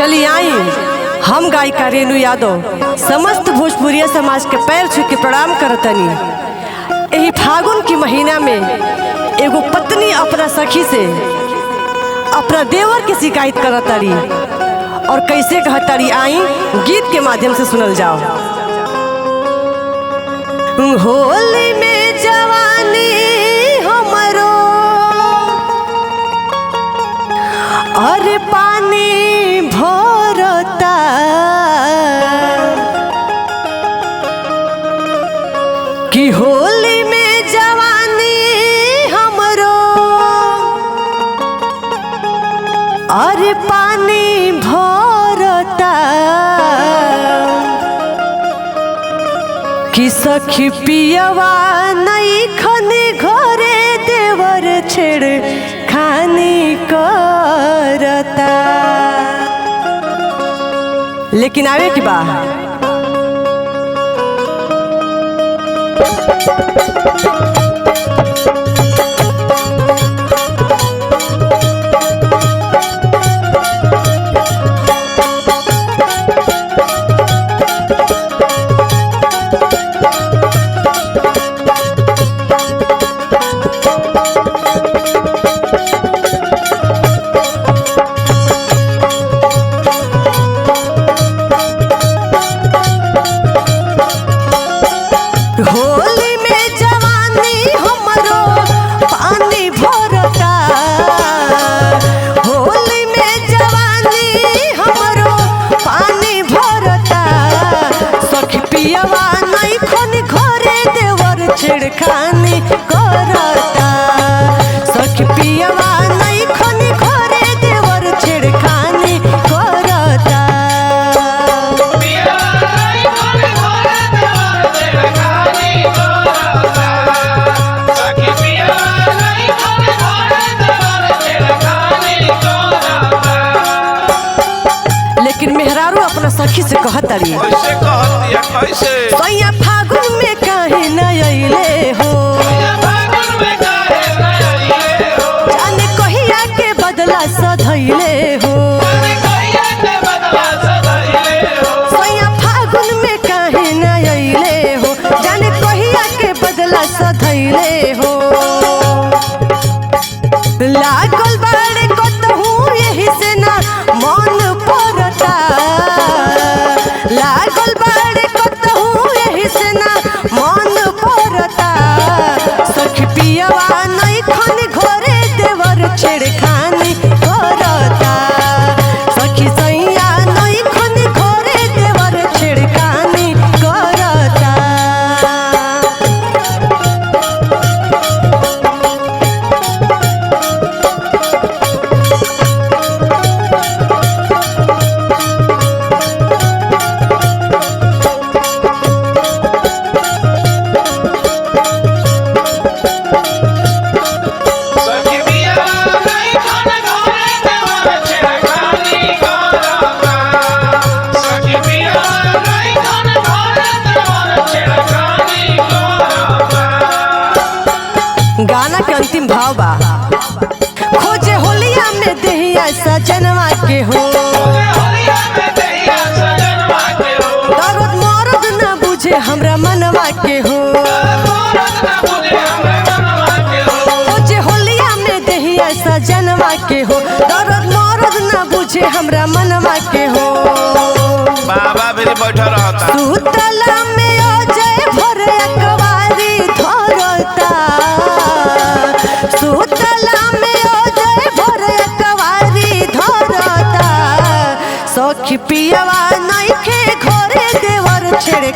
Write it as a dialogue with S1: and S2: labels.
S1: चली आई हम गायिका रेणु यादव समस्त भोजपुरिया समाज के पैर छू के प्रणाम करतनी। यही फागुन की महीना में एगो पत्नी अपना सखी से अपना देवर की शिकायत करतारी और कैसे कहतारी आई गीत के माध्यम से सुनल जाओ। होली में जवानी हमरो और पानी भरता कि होली में जवानी हमरो और पानी भरता कि सखी पियवा नहीं खनी घरे देवर छेड़ खानी करता। लेकिन आवे की बा होली में जवानी हमरो पानी भरता। होली में जवानी हमरो पानी भरता सखी पियवा नहीं खनी घरे देवर छेड़खानी करता। सखी पियवा नहीं खनी घरे देवर छेड़खानी करता। लेकिन मेहरारू अपना सखी से कहतारी सैया फागुन में काहे न अइले हो। जाने कहिया के बदला सधैले हो। सैया फागुन में काहे न अइले हो। जाने कहिया के बदला सधैले हो। लागल बाड़े कतहूँ यही से ना मन पड़ता। लागल बाड़े कतहूँ यही से ना मन पड़ता सखी पियवा नहीं खनी घरे देवर छेड़खानी करता। सखी सैया नहीं खनी घरे देवर छेड़खानी करता। गाना के अंतिम भाव बा खोजे होलिया में देहिया सजनवा के हो। दर्द मर्द न बुझे हमरा मनवा के हो। खोजे होलिया में देहिया सजनवा के हो। दर्द मर्द न बुझे हमरा मनवा के हो।
S2: बाबा मेरे बैठा रहता
S1: सुतला में अजय भर अकवारी धरता। सुतला में अजय भर अकवारी धरता सखी पियवा नहीं खे घरे देवर छेड़